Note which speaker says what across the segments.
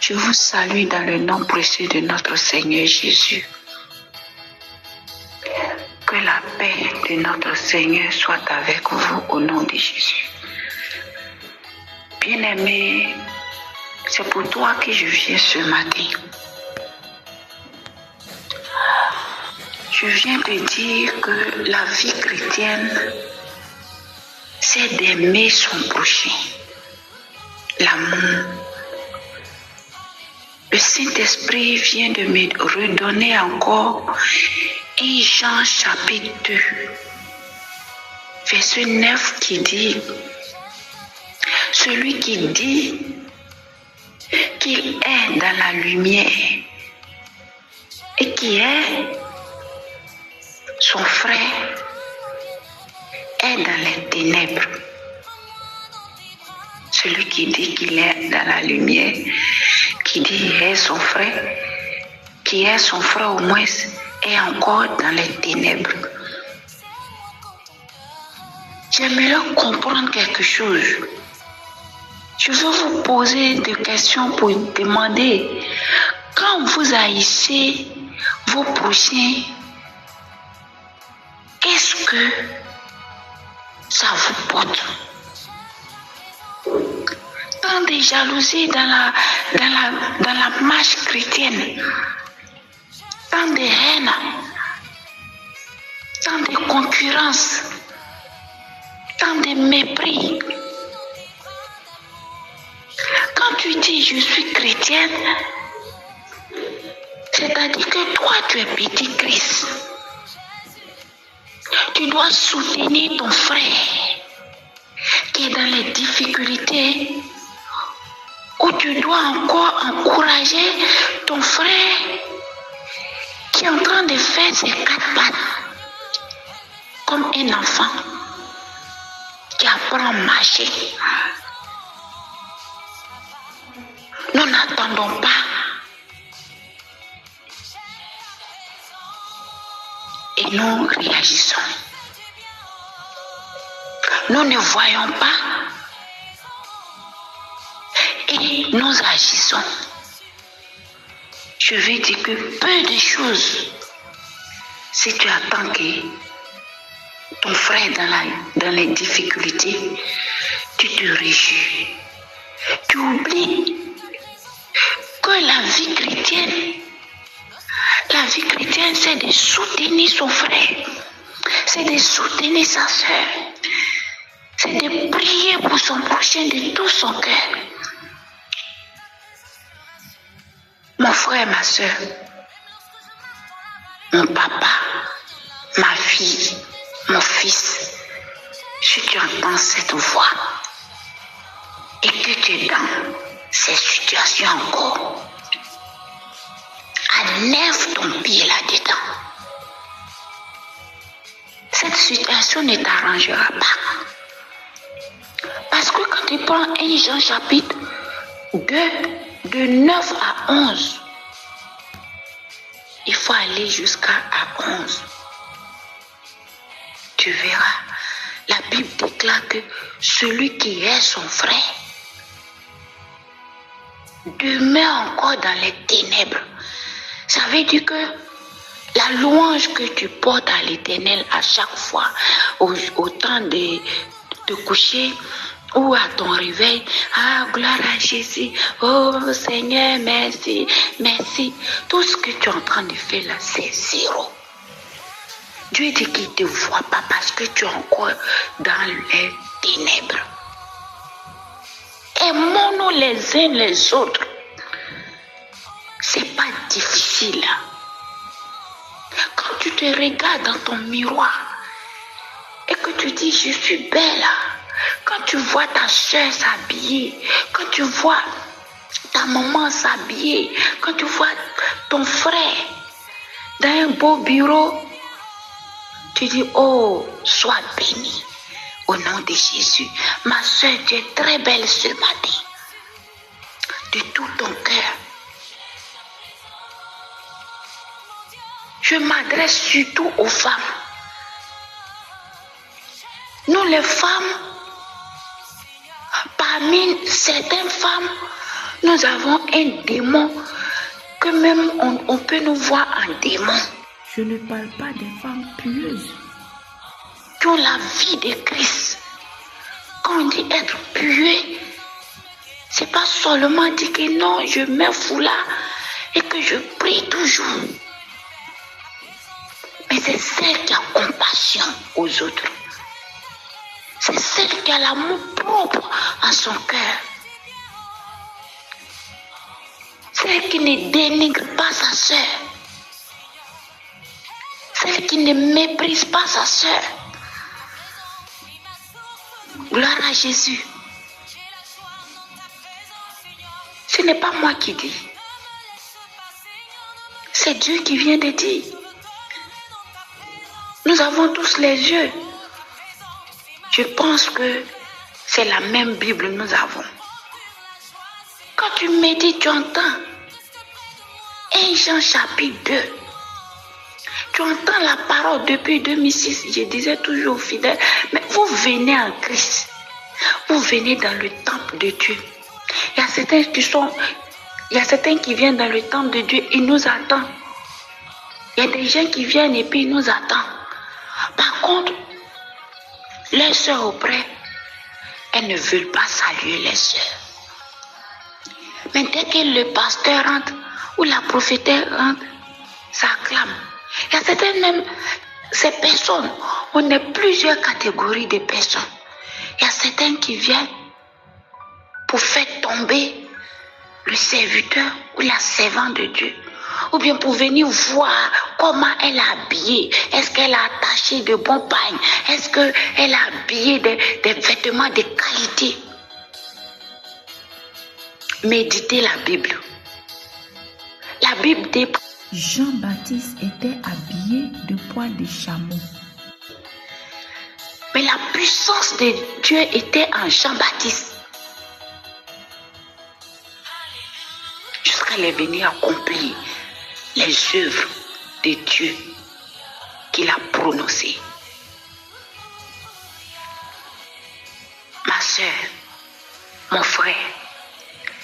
Speaker 1: Je vous salue dans le nom précieux de notre Seigneur Jésus. Que la paix de notre Seigneur soit avec vous au nom de Jésus. Bien-aimé, c'est pour toi que je viens ce matin. Je viens te dire que la vie chrétienne, c'est d'aimer son prochain. L'amour. Le Saint-Esprit vient de me redonner encore 1 Jean chapitre 2, verset 9 qui dit, celui qui dit qu'il est dans la lumière et qui est son frère est dans les ténèbres. Celui qui dit qu'il est dans la lumière, qui dit est son frère, qui est son frère au moins, est encore dans les ténèbres. J'aimerais comprendre quelque chose. Je veux vous poser des questions pour demander, quand vous haïssez vos prochains, qu'est-ce que ça vous porte? Tant de jalousie dans la marche chrétienne, tant de haine, tant de concurrence, tant de mépris. Quand tu dis je suis chrétienne, c'est-à-dire que toi tu es petit Christ. Tu dois soutenir ton frère qui est dans les difficultés, ou tu dois encore encourager ton frère qui est en train de faire ses 4 pattes comme un enfant qui apprend à marcher. Nous n'attendons pas et nous réagissons. Nous ne voyons pas et nous agissons. Je vais dire que peu de choses, si tu attends que ton frère dans les difficultés, tu te réjouis. Tu oublies que la vie chrétienne, c'est de soutenir son frère, c'est de soutenir sa soeur, c'est de prier pour son prochain de tout son cœur. Mon frère, ma soeur, mon papa, ma fille, mon fils, si tu entends cette voix et que tu es dans ces situations encore, enlève ton pied là-dedans. Cette situation ne t'arrangera pas. Parce que quand tu prends 1 Jean chapitre 2, de 9 à 11, il faut aller jusqu'à 11. Tu verras, la Bible déclare que celui qui est son frère demeure encore dans les ténèbres. Ça veut dire que la louange que tu portes à l'Éternel à chaque fois, au temps de te coucher ou à ton réveil, ah, gloire à Jésus, oh Seigneur, merci, merci. Tout ce que tu es en train de faire là, c'est zéro. Dieu dit qu'il ne te voit pas parce que tu es encore dans les ténèbres. Aimons-nous les uns les autres. C'est pas difficile. Quand tu te regardes dans ton miroir et que tu dis je suis belle, quand tu vois ta soeur s'habiller, quand tu vois ta maman s'habiller, quand tu vois ton frère dans un beau bureau, tu dis oh, sois béni au nom de Jésus. Ma soeur, tu es très belle ce matin. De tout ton cœur. Je m'adresse surtout aux femmes. Nous les femmes, parmi certaines femmes, Nous avons un démon que même on peut nous voir en démon.
Speaker 2: Je ne parle pas des femmes pieuses.
Speaker 1: Qui ont la vie de Christ. Quand on dit être pieux, c'est pas seulement dire que non, je mets foulard et que je prie toujours. Mais c'est celle qui a compassion aux autres. C'est celle qui a l'amour propre en son cœur. Celle qui ne dénigre pas sa sœur. Celle qui ne méprise pas sa sœur. Gloire à Jésus. Ce n'est pas moi qui dis. C'est Dieu qui vient de dire. Nous avons tous les yeux. Je pense que c'est la même Bible que nous avons. Quand tu médites, tu entends 1 Jean chapitre 2. Tu entends la parole depuis 2006. Je disais toujours aux fidèles, mais vous venez en Christ. Vous venez dans le temple de Dieu. Il y a certains qui viennent dans le temple de Dieu, ils nous attendent. Il y a des gens qui viennent et puis ils nous attendent. Par contre, les sœurs auprès, elles ne veulent pas saluer les sœurs. Mais dès que le pasteur rentre ou la prophétesse rentre, ça acclame. Il y a certaines même, ces personnes, on a plusieurs catégories de personnes. Il y a certains qui viennent pour faire tomber le serviteur ou la servante de Dieu. Ou bien pour venir voir comment elle a habillé. Est-ce qu'elle a attaché de bons pagnes? Est-ce qu'elle a habillé des vêtements de qualité? Méditez la Bible. La Bible dit
Speaker 2: Jean-Baptiste était habillé de poils de chameau.
Speaker 1: Mais la puissance de Dieu était en Jean-Baptiste. Jusqu'à venir accomplir les œuvres de Dieu qu'il a prononcées. Ma soeur, mon frère,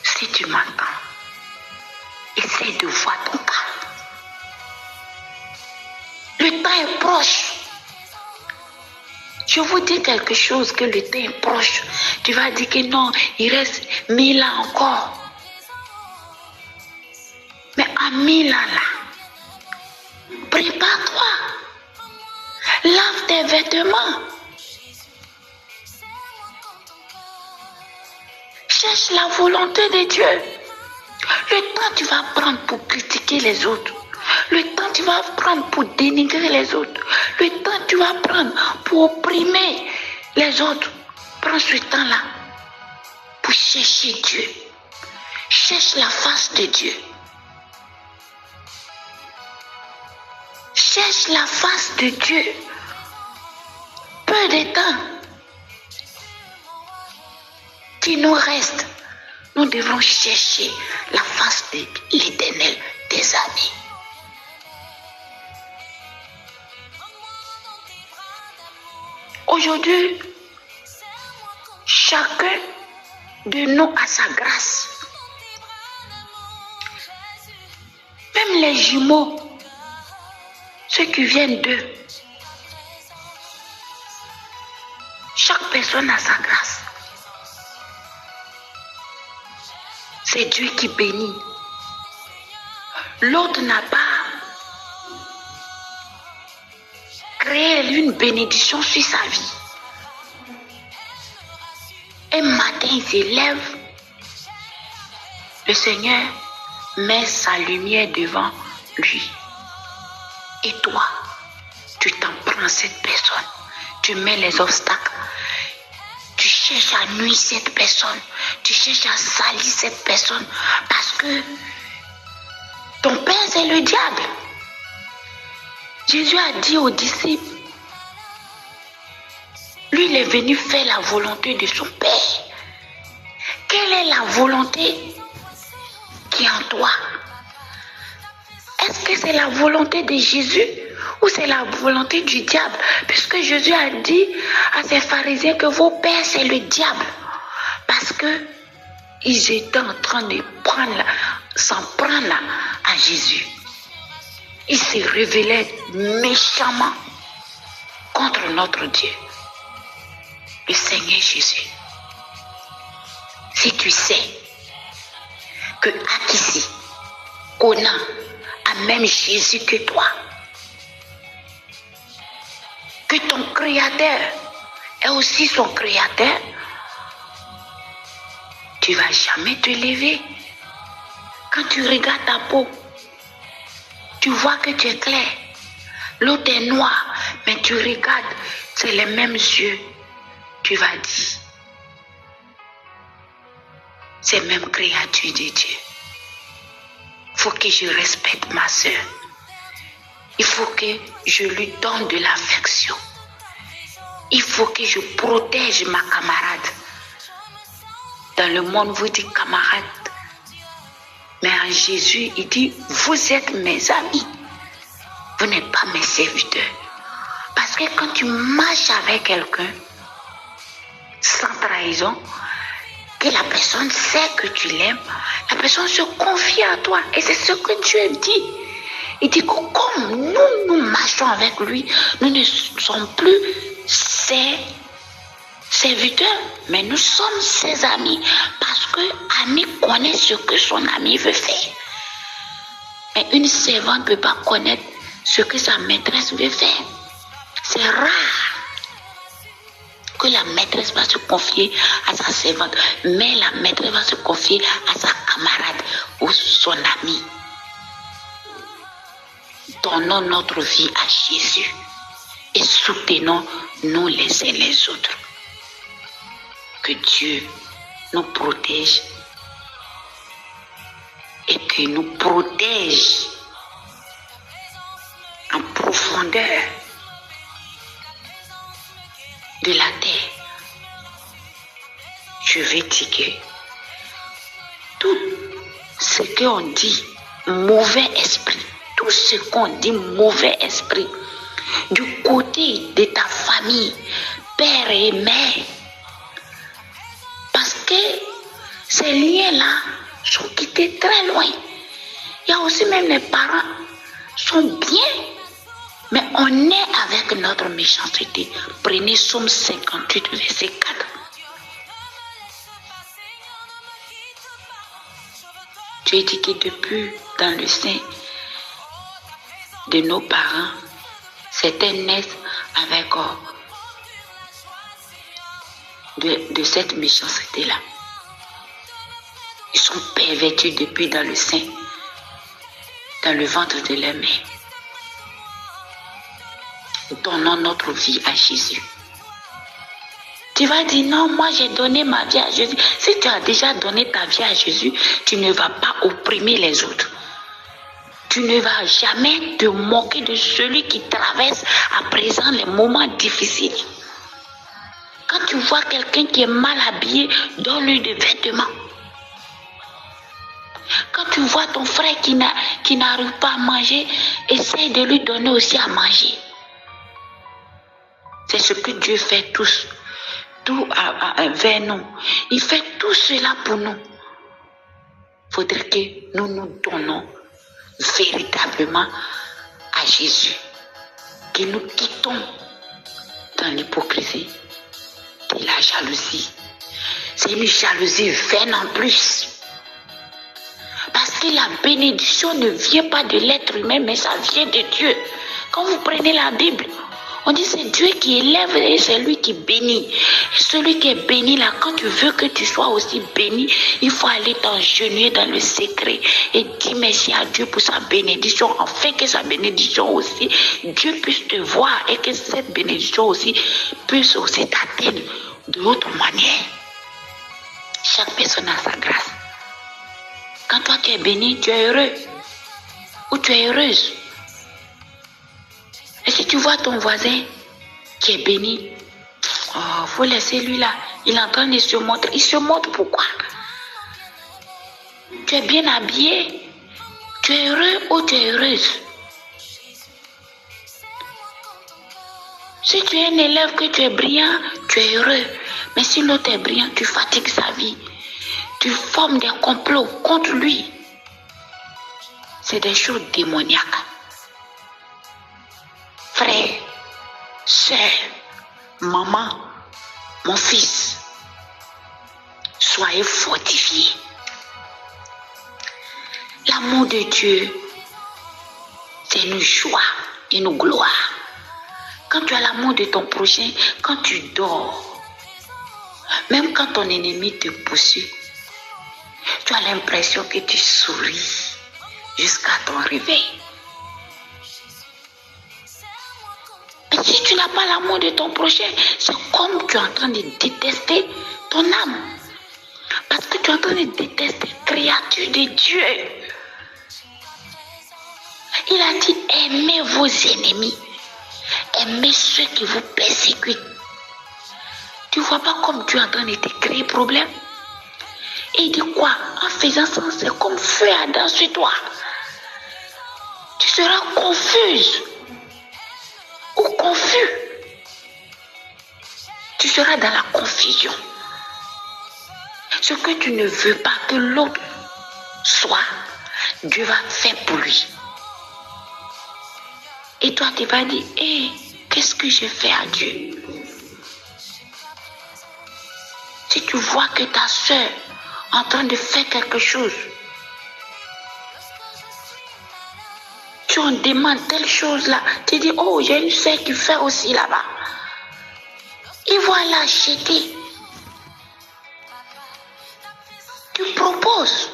Speaker 1: si tu m'entends, essaie de voir ton cas. Le temps est proche. Je vous dis quelque chose, que le temps est proche. Tu vas dire que non, il reste 1000 ans encore. Mais à 1000 ans là, prépare-toi. Lave tes vêtements. Cherche la volonté de Dieu. Le temps tu vas prendre pour critiquer les autres. Le temps tu vas prendre pour dénigrer les autres. Le temps tu vas prendre pour opprimer les autres. Prends ce temps-là pour chercher Dieu. Cherche la face de Dieu. Cherche la face de Dieu. Peu de temps qui nous reste, nous devons chercher la face de l'Éternel des amis. Aujourd'hui, chacun de nous a sa grâce. Même les jumeaux, ceux qui viennent d'eux, chaque personne a sa grâce. C'est Dieu qui bénit. L'autre n'a pas créé une bénédiction sur sa vie. Un matin, il se lève, le Seigneur met sa lumière devant lui. Et toi, tu t'en prends cette personne, tu mets les obstacles, tu cherches à nuire cette personne, tu cherches à salir cette personne, parce que ton père c'est le diable. Jésus a dit aux disciples, lui il est venu faire la volonté de son Père. Quelle est la volonté qui est en toi? Est-ce que c'est la volonté de Jésus ou c'est la volonté du diable? Puisque Jésus a dit à ses pharisiens que vos pères c'est le diable. Parce que ils étaient en train de s'en prendre à Jésus. Ils se révélaient méchamment contre notre Dieu, le Seigneur Jésus. Si tu sais que Akissi, Conan, a même Jésus que toi, que ton Créateur est aussi son Créateur, tu ne vas jamais te lever. Quand tu regardes ta peau, tu vois que tu es clair. L'autre est noir, mais tu regardes, c'est les mêmes yeux. Tu vas dire, c'est même créature de Dieu. Il faut que je respecte ma soeur. Il faut que je lui donne de l'affection. Il faut que je protège ma camarade. Dans le monde, vous dites camarade. Mais en Jésus, il dit, vous êtes mes amis. Vous n'êtes pas mes serviteurs. Parce que quand tu marches avec quelqu'un, sans trahison, que la personne sait que tu l'aimes, la personne se confie à toi. Et c'est ce que Dieu dit. Il dit que comme nous marchons avec lui, nous ne sommes plus ses serviteurs, mais nous sommes ses amis. Parce que ami connaît ce que son ami veut faire. Mais une servante ne peut pas connaître ce que sa maîtresse veut faire. C'est rare que la maîtresse va se confier à sa servante, mais la maîtresse va se confier à sa camarade ou son ami. Donnons notre vie à Jésus et soutenons-nous les uns les autres. Que Dieu nous protège et qu'il nous protège en profondeur de la terre. Je vais dire que tout ce qu'on dit mauvais esprit, tout ce qu'on dit mauvais esprit, du côté de ta famille, père et mère, parce que ces liens-là sont quittés très loin. Il y a aussi même les parents sont bien, mais on est avec notre méchanceté. Prenez Somme 58, verset 4. Dieu dit que depuis dans le sein de nos parents, c'était naître avec de cette méchanceté-là. Ils sont pervertis depuis dans le sein, dans le ventre de leur mère. Donnons notre vie à Jésus. Tu vas dire, non, moi j'ai donné ma vie à Jésus. Si tu as déjà donné ta vie à Jésus, tu ne vas pas opprimer les autres. Tu ne vas jamais te moquer de celui qui traverse à présent les moments difficiles. Quand tu vois quelqu'un qui est mal habillé, donne-lui des vêtements. Quand tu vois ton frère qui n'arrive pas à manger, essaye de lui donner aussi à manger. C'est ce que Dieu fait tous, tout vers nous. Il fait tout cela pour nous. Il faudrait que nous nous donnons véritablement à Jésus. Que nous quittons dans l'hypocrisie de la jalousie. C'est une jalousie vaine en plus. Parce que la bénédiction ne vient pas de l'être humain, mais ça vient de Dieu. Quand vous prenez la Bible, on dit c'est Dieu qui élève et c'est lui qui bénit. Et celui qui est béni là, quand tu veux que tu sois aussi béni, il faut aller t'engenouiller dans le secret et dire merci à Dieu pour sa bénédiction, afin que sa bénédiction aussi, Dieu puisse te voir et que cette bénédiction aussi puisse aussi t'atteindre de l'autre manière. Chaque personne a sa grâce. Quand toi tu es béni, tu es heureux ou tu es heureuse. Et si tu vois ton voisin qui est béni, faut laisser lui là. Il est en train de se montrer. Il se montre pourquoi? Tu es bien habillé. Tu es heureux ou tu es heureuse? Si tu es un élève que tu es brillant, tu es heureux. Mais si l'autre est brillant, tu fatigues sa vie. tu formes des complots contre lui. C'est des choses démoniaques. Frère, sœur, maman, mon fils, soyez fortifiés. L'amour de Dieu, c'est une joie, une gloire. Quand tu as l'amour de ton prochain, quand tu dors, même quand ton ennemi te poursuit, tu as l'impression que tu souris jusqu'à ton réveil. Mais si tu n'as pas l'amour de ton prochain, c'est comme tu es en train de détester ton âme. Parce que tu es en train de détester créature de Dieu. Il a dit, aimez vos ennemis. Aimez ceux qui vous persécutent. Tu ne vois pas comme tu es en train de te créer problème? Et il dit quoi? En faisant ça, c'est comme feu ardent sur toi. Tu seras confuse ou confus. Tu seras dans la confusion. Ce que tu ne veux pas que l'autre soit, Dieu va faire pour lui. Et toi, tu vas dire, qu'est-ce que je fais à Dieu? Si tu vois que ta soeur est en train de faire quelque chose, tu en demandes telle chose là, tu dis, oh, j'ai une soeur qui fait aussi là-bas. Ils vont l'acheter. Tu proposes.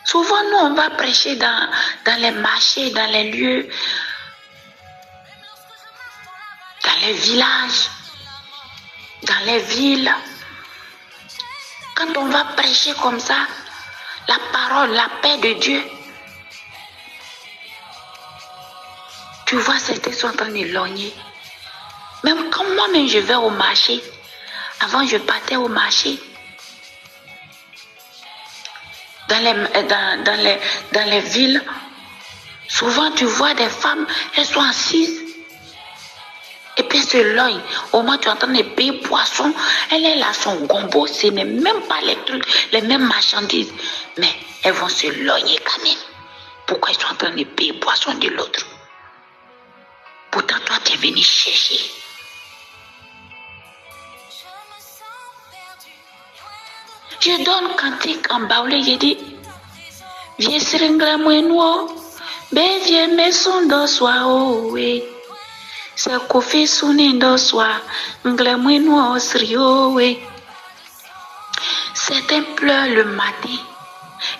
Speaker 1: Souvent, nous, on va prêcher dans les marchés, dans les lieux, dans les villages, dans les villes. Quand on va prêcher comme ça, la parole, la paix de Dieu, tu vois, certains sont en train de lorgner. Même quand moi-même je vais au marché, avant je partais au marché, dans les villes, souvent tu vois des femmes, elles sont assises et puis elles se lognent. Au moins tu es en train de payer poisson, elle est là, son gombo, ce n'est même pas les trucs, les mêmes marchandises, mais elles vont se logner quand même. Pourquoi elles sont en train de payer poisson de l'autre? Pourtant toi tu es venu chercher. Je donne cantique en baoulé, je dis, viens seringra moueno, ben viens maison dans soi, oh oui. C'est kofi souni dans soi, ngle moueno srio, oui. Certains pleurent le matin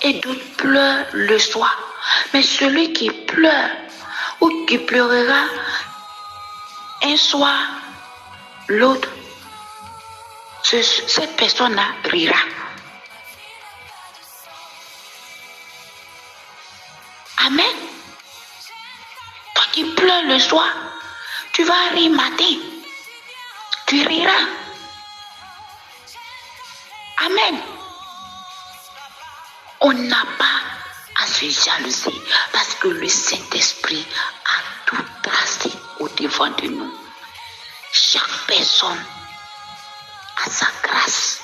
Speaker 1: et d'autres pleurent le soir. Mais celui qui pleure ou qui pleurera un soir, l'autre, cette personne-là rira. Amen. Toi qui pleures le soir, tu vas rire matin. Tu riras. Amen. On n'a pas à se jalouser parce que le Saint-Esprit a tout tracé au devant de nous. Chaque personne a sa grâce.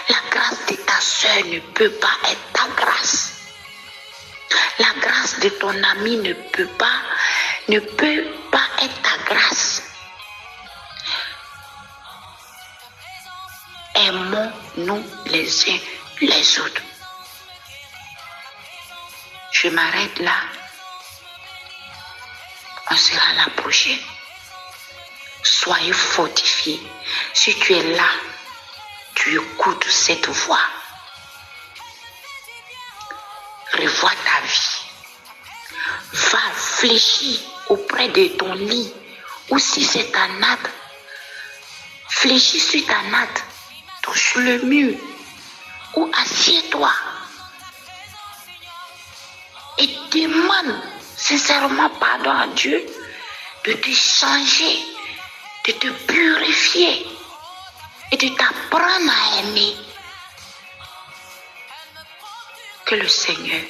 Speaker 1: La grâce de ta soeur ne peut pas être ta grâce. La grâce de ton ami ne peut pas être ta grâce. Aimons-nous les uns les autres. Je m'arrête là. On sera la prochaine. Soyez fortifiés. Si tu es là, tu écoutes cette voix. Revois ta vie. Va fléchir auprès de ton lit. Ou si c'est ta natte, fléchis sur ta natte, sur le mur. Ou assieds-toi. Et demande sincèrement pardon à Dieu de te changer, de te purifier et de t'apprendre à aimer. Que le Seigneur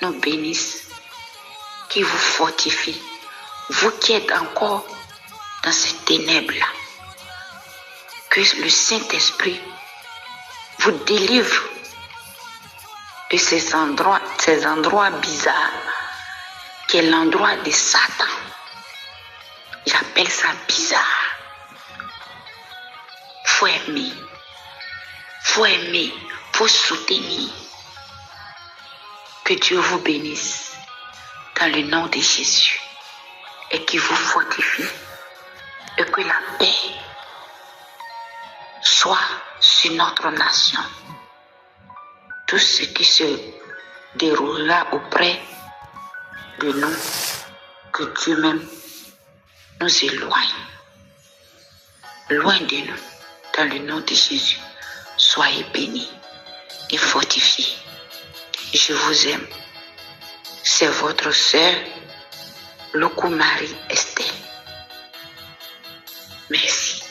Speaker 1: nous bénisse, qu'il vous fortifie, vous qui êtes encore dans ces ténèbres-là. Que le Saint-Esprit vous délivre de ces endroits bizarres, qui est l'endroit de Satan. J'appelle ça bizarre. Faut aimer, faut soutenir. Que Dieu vous bénisse dans le nom de Jésus et qu'il vous fortifie et que la paix soit sur notre nation. Tout ce qui se déroulera auprès de nous, que Dieu même nous éloigne, loin de nous, dans le nom de Jésus. Soyez bénis et fortifiés. Je vous aime. C'est votre sœur, Lokou Marie Estelle. Merci.